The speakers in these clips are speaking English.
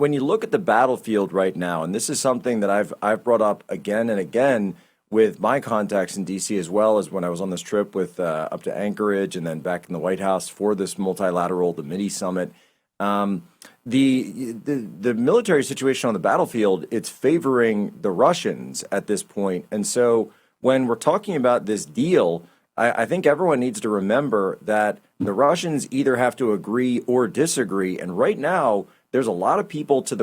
when you look at the battlefield right now, and this is something that I've brought up again and again with my contacts in DC, as well as when I was on this trip with up to Anchorage and then back in the White House for this multilateral, the mini summit. The military situation on the battlefield, it's favoring the Russians at this point. And so when we're talking about this deal, I think everyone needs to remember that the Russians either have to agree or disagree. And right now, there's a lot of people to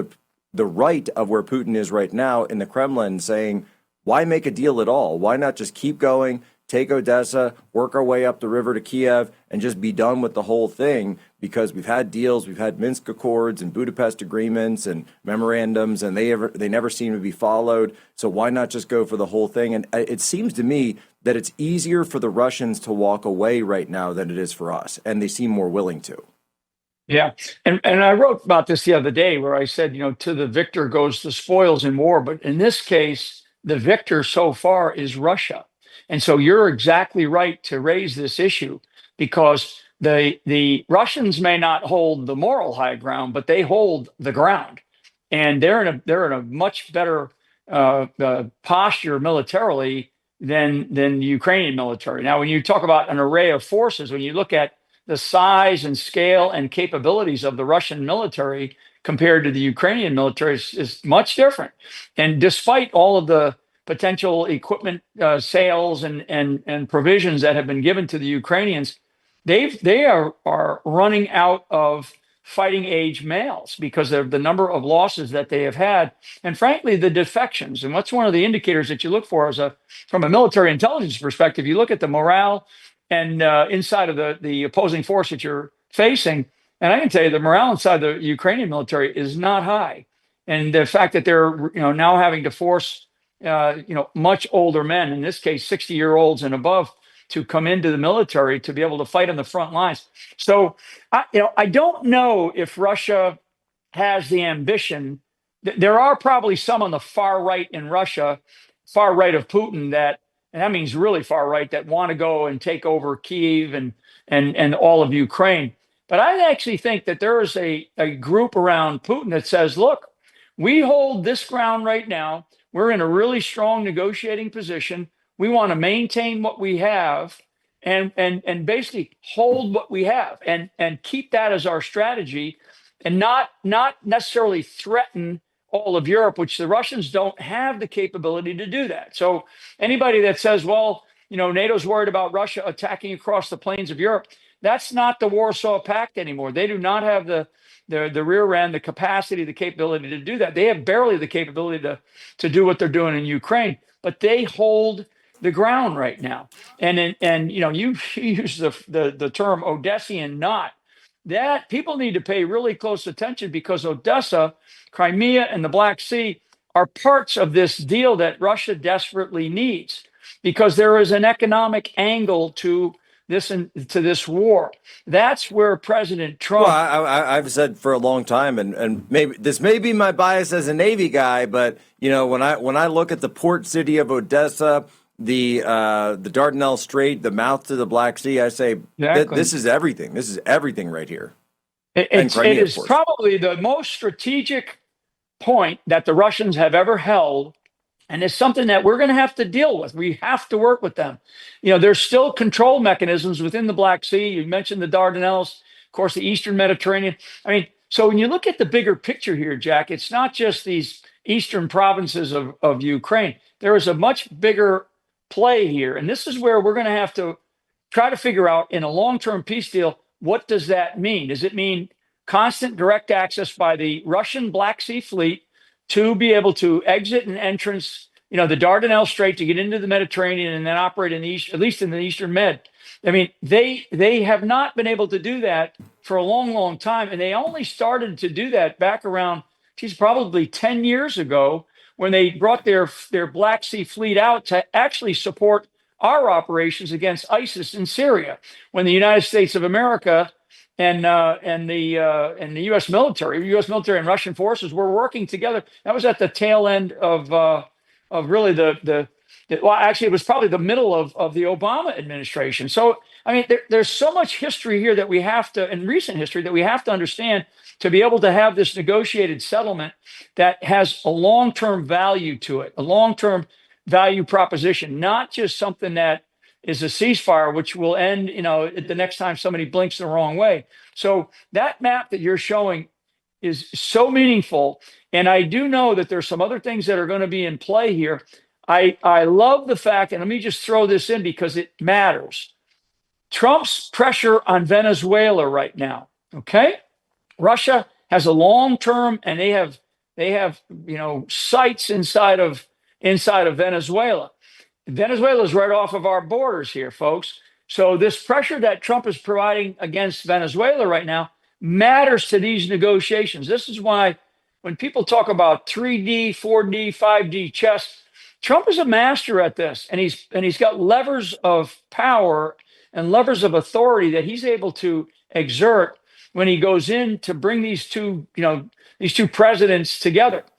the right of where Putin is right now in the Kremlin saying, why make a deal at all? Why not just keep going, take Odessa, work our way up the river to Kiev, and just be done with the whole thing? Because we've had deals, we've had Minsk Accords and Budapest agreements and memorandums, and they never seem to be followed. So why not just go for the whole thing? And it seems to me that it's easier for the Russians to walk away right now than it is for us, and they seem more willing to. Yeah. And I wrote about this the other day where I said, to the victor goes the spoils in war. But in this case, the victor so far is Russia. And so you're exactly right to raise this issue, because the Russians may not hold the moral high ground, but they hold the ground. And they're in a much better posture militarily than the Ukrainian military. Now, when you talk about an array of forces, when you look at the size and scale and capabilities of the Russian military compared to the Ukrainian military is much different. And despite all of the potential equipment sales and provisions that have been given to the Ukrainians, they are running out of fighting age males because of the number of losses that they have had, and frankly, the defections. And what's one of the indicators that you look for from a military intelligence perspective? You look at the morale and inside of the opposing force that you're facing. And I can tell you the morale inside the Ukrainian military is not high. And the fact that they're now having to force much older men, in this case 60-year-olds and above, to come into the military to be able to fight on the front lines. So I don't know if Russia has the ambition. There are probably some on the far right in Russia, far right of Putin, and that means really far right, that want to go and take over Kyiv and all of Ukraine. But I actually think that there is a group around Putin that says, look, we hold this ground right now. We're in a really strong negotiating position. We want to maintain what we have and basically hold what we have and keep that as our strategy, and not necessarily threaten all of Europe, which the Russians don't have the capability to do that. So anybody that says, well, NATO's worried about Russia attacking across the plains of Europe, that's not the Warsaw Pact anymore. They do not have the rear end, the capacity, the capability to do that. They have barely the capability to do what they're doing in Ukraine, but they hold the ground right now. And you use the term Odessian knot. That people need to pay really close attention, because Odessa, Crimea, and the Black Sea are parts of this deal that Russia desperately needs, because there is an economic angle to this war. That's where President Trump. Well, I've said for a long time, and maybe this may be my bias as a Navy guy, but when I look at the port city of Odessa, the Dardanelles Strait, the mouth to the Black Sea, I say this is everything. This is everything right here. It is probably the most strategic point that the Russians have ever held. And it's something that we're going to have to deal with. We have to work with them. There's still control mechanisms within the Black Sea. You mentioned the Dardanelles, of course, the Eastern Mediterranean. So when you look at the bigger picture here, Jack, it's not just these eastern provinces of Ukraine. There is a much bigger play here. And this is where we're going to have to try to figure out, in a long-term peace deal, what does that mean? Does it mean constant direct access by the Russian Black Sea fleet to be able to exit and entrance, the Dardanelles Strait, to get into the Mediterranean and then operate in the east, at least in the Eastern Med? They have not been able to do that for a long, long time. And they only started to do that back around, probably 10 years ago, when they brought their Black Sea fleet out to actually support our operations against ISIS in Syria, when the United States of America and the U.S. military and Russian forces were working together. That was at the tail end of really actually it was probably the middle of the Obama administration. So there's so much history here that we have to, in recent history, that we have to understand. to be able to have this negotiated settlement that has a long-term value to it, a long-term value proposition, not just something that is a ceasefire, which will end, at the next time somebody blinks the wrong way. So that map that you're showing is so meaningful. And I do know that there's some other things that are going to be in play here. I love the fact, and let me just throw this in because it matters. Trump's pressure on Venezuela right now. Okay. Russia has a long-term, and they have sites inside of Venezuela. Venezuela is right off of our borders here, folks. So this pressure that Trump is providing against Venezuela right now matters to these negotiations. This is why when people talk about 3D, 4D, 5D chess, Trump is a master at this, and he's got levers of power and levers of authority that he's able to exert when he goes in to bring these two presidents together.